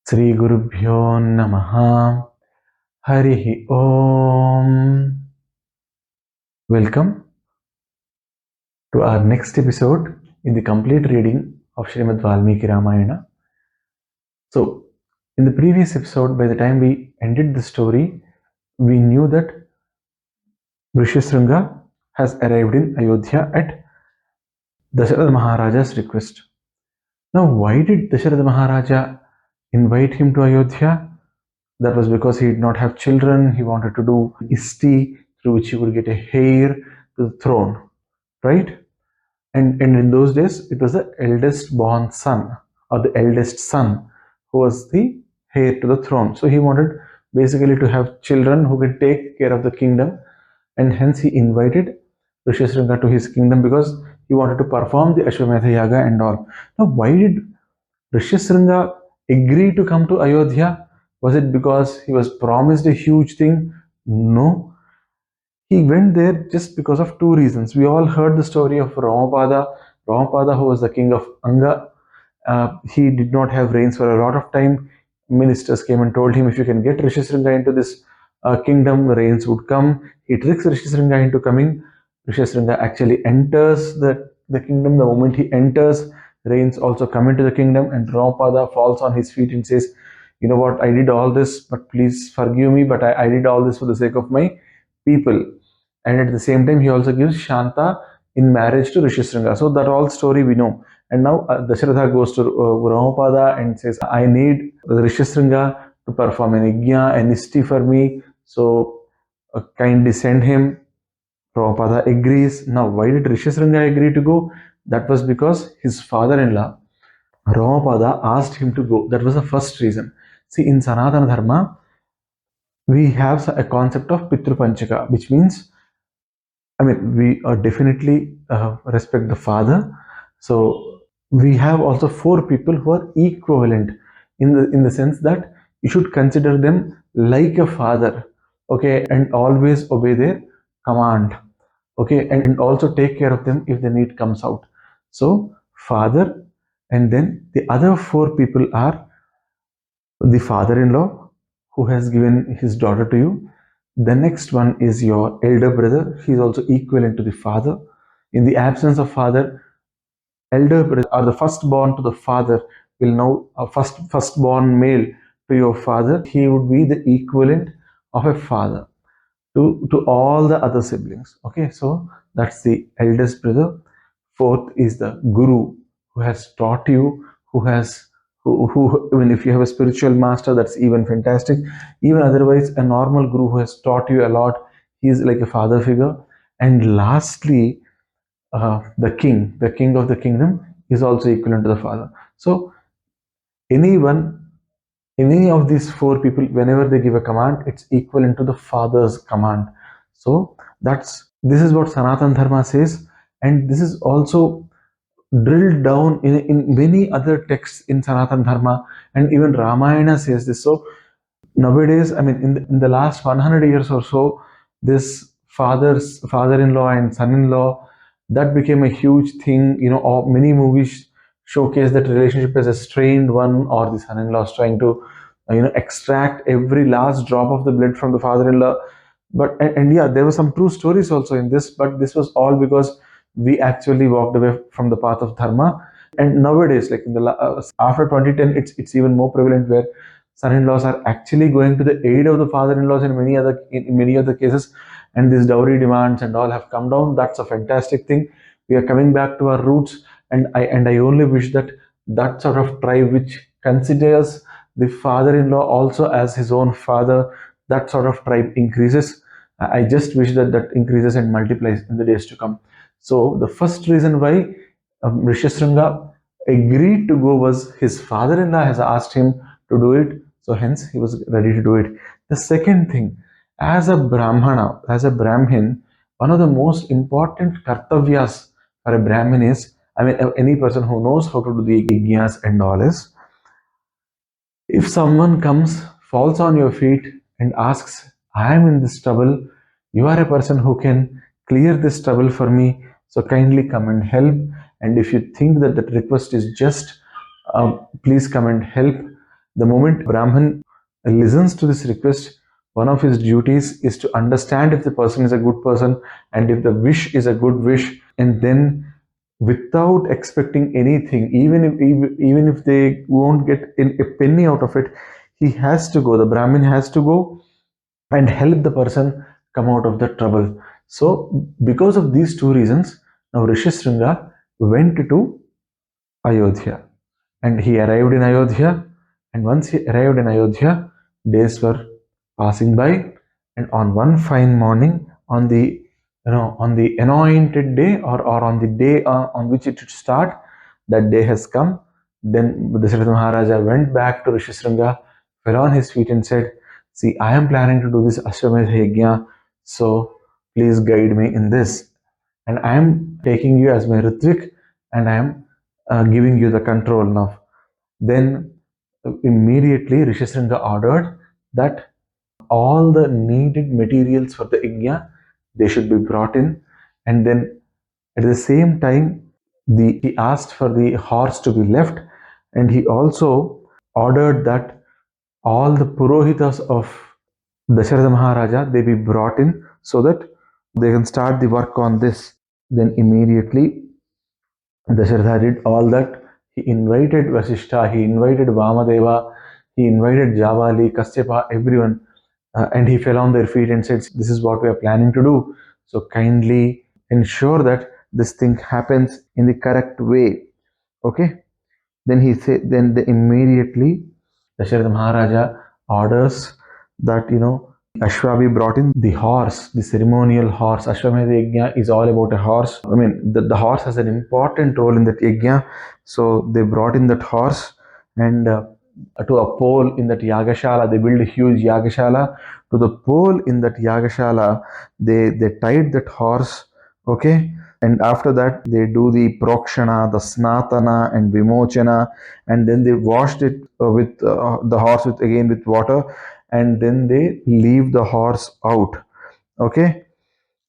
Sri Gurubhyo Namaha Harihi Om. Welcome to our next episode in the complete reading of Srimad Valmiki Ramayana. So, in the previous episode, by the time we ended the story, we knew that RushyaSrunga has arrived in Ayodhya at Dasharatha Maharaja's request. Now, why did Dasharatha Maharaja invite him to Ayodhya? That was because he did not have children. He wanted to do isti, through which he would get a heir to the throne, right? And in those days, it was the eldest born son or the eldest son who was the heir to the throne. So he wanted basically to have children who could take care of the kingdom, and hence he invited RushyaSrunga to his kingdom because he wanted to perform the Aswamedha Yagna and all. Now, why did RushyaSrunga agree to come to Ayodhya? Was it because he was promised a huge thing? No. He went there just because of two reasons. We all heard the story of Ramapada. Ramapada, who was the king of Anga, he did not have rains for a lot of time. Ministers came and told him, if you can get RushyaSrunga into this kingdom, rains would come. He tricks RushyaSrunga into coming. RushyaSrunga actually enters the kingdom. The moment he enters, rains also come into the kingdom, and Ramapada falls on his feet and says, you know what, I did all this, but please forgive me, but I did all this for the sake of my people. And at the same time, he also gives Shanta in marriage to RushyaSrunga. So that all story we know. And now Dasharatha goes to Ramapada and says, I need RushyaSrunga to perform an yagna, an isti for me. So kindly send him. Ramapada agrees. Now, why did RushyaSrunga agree to go? That was because his father-in-law, Ramapada, asked him to go. That was the first reason. See, in Sanatana Dharma, we have a concept of Pitru Panchaka, which means, we definitely respect the father. So we have also four people who are equivalent in the sense that you should consider them like a father, okay, and always obey their command, okay, and also take care of them if the need comes out. So father, and then the other four people are the father-in-law who has given his daughter to you. The next one is your elder brother. He is also equivalent to the father. In the absence of father, elder brother or the firstborn to the father will now a firstborn male to your father. He would be the equivalent of a father to all the other siblings. Okay, so that's the eldest brother. Fourth is the guru who has taught you, who has who even if you have a spiritual master, that's even fantastic. Even otherwise, a normal guru who has taught you a lot, he is like a father figure. And lastly, the king of the kingdom, is also equivalent to the father. So anyone, any of these four people, whenever they give a command, it's equivalent to the father's command. So this is what Sanatana Dharma says, and this is also drilled down in many other texts in Sanatana Dharma, and even Ramayana says this. So nowadays, in the last 100 years or so, this father-in-law and son-in-law, that became a huge thing. Or many movies showcase that relationship as a strained one, or the son-in-law is trying to extract every last drop of the blood from the father-in-law. But and yeah, there were some true stories also in this, but this was all because we actually walked away from the path of dharma. And nowadays, like after 2010, it's even more prevalent, where son-in-laws are actually going to the aid of the father-in-laws in many other cases, and these dowry demands and all have come down. That's a fantastic thing. We are coming back to our roots, and I only wish that that sort of tribe which considers the father-in-law also as his own father, that sort of tribe increases. I just wish that that increases and multiplies in the days to come. So the first reason why RushyaSrunga agreed to go was his father-in-law has asked him to do it, so hence he was ready to do it. The second thing, as a Brahmana, as a Brahmin, one of the most important kartavyas for a Brahmin is, any person who knows how to do the yajnas and all is, if someone comes, falls on your feet and asks, I am in this trouble, you are a person who can clear this trouble for me, so kindly come and help. And if you think that that request is just, please come and help. The moment Brahman listens to this request, one of his duties is to understand if the person is a good person and if the wish is a good wish, and then without expecting anything, even if they won't get a penny out of it, he has to go. The Brahmin has to go and help the person come out of the trouble. So, because of these two reasons, now RushyaSrunga went to Ayodhya, and he arrived in Ayodhya. And once he arrived in Ayodhya, days were passing by, and on one fine morning, on the anointed day, or on the day on which it should start, that day has come. Then Dasharatha Maharaja went back to RushyaSrunga, fell on his feet, and said, "See, I am planning to do this Aswamedha Yagna, so please guide me in this. And I am taking you as my Ritvik, and I am giving you the control now." Then immediately RushyaSrunga ordered that all the needed materials for the yajna, they should be brought in, and then at the same time he asked for the horse to be left, and he also ordered that all the purohitas of Dasharatha Maharaja, they be brought in so that they can start the work on this. Then immediately Dasharatha did all that. He invited Vasishta, he invited Vamadeva, he invited Javali, Kasyapa, everyone, and he fell on their feet and said, "This is what we are planning to do. So kindly ensure that this thing happens in the correct way." Okay. Then he said, then immediately Dasharatha Maharaja orders that Ashwa be brought in, the horse, the ceremonial horse. Ashwamedha Yagna is all about a horse. I mean, the horse has an important role in that Yagna. So they brought in that horse, and to a pole in that Yagashala. They built a huge Yagashala. To the pole in that Yagashala, they tied that horse. Okay. And after that, they do the prokshana, the snatana, and vimochana, and then they washed it with the horse again with water, and then they leave the horse out. Okay.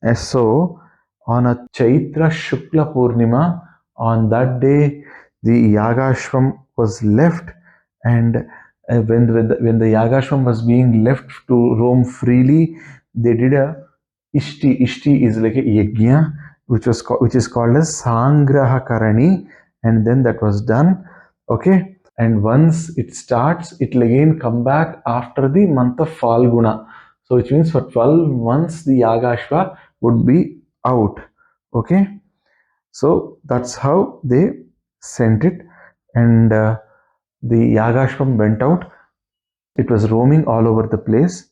And so on a Chaitra Shukla Purnima, on that day, the Yagaashwam was left, and when the Yagaashwam was being left to roam freely, they did a Ishti. Ishti is like a yajna, which is called as Sangraha Karani, and then that was done. Okay, and once it starts, it will again come back after the month of Falguna. So which means for 12 months the Yagashva would be out. Okay, so that's how they sent it, and the Yagashvam went out. It was roaming all over the place.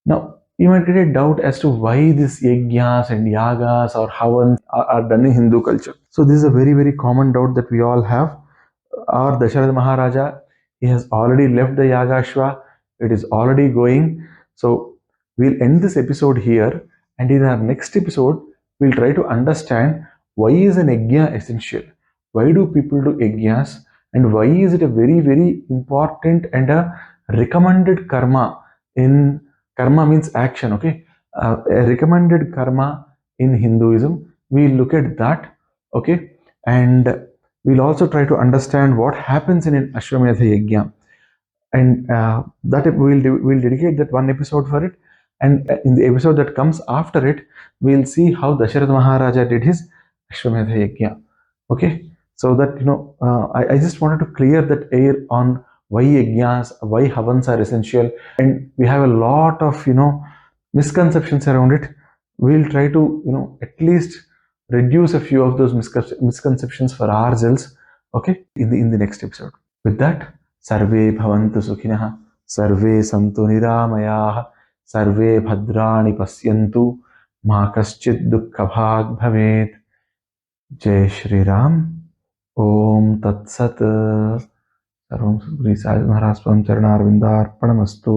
Now, you might get a doubt as to why these yajnas and yagas or havans are done in Hindu culture. So this is a very, very common doubt that we all have. Our Dasharatha Maharaja, he has already left the Yagashva. It is already going. So we'll end this episode here, and in our next episode, we'll try to understand why is an yajna essential? Why do people do yajnas? And why is it a very, very important and a recommended karma? In karma means action, okay? A recommended karma in Hinduism. We'll look at that, okay? And we'll also try to understand what happens in an Ashwamedha Yagna, and that we'll dedicate that one episode for it. And in the episode that comes after it, we'll see how Dasharatha Maharaja did his Ashwamedha Yagna. Okay, so that I just wanted to clear that air on why yajnas, why havans are essential, and we have a lot of misconceptions around it. We'll try to at least reduce a few of those misconceptions for ourselves. Okay, in the next episode. With that, सर्वे भवन्तु सुखिनः, सर्वे सन्तु निरामयाः, सर्वे भद्राणि पश्यन्तु, मा कश्चित् दुःखभाग् भवेत्. जय श्री राम. ओम तत्सत्. सर्वं श्री साई महाराज चरणारविन्दार्पणमस्तु.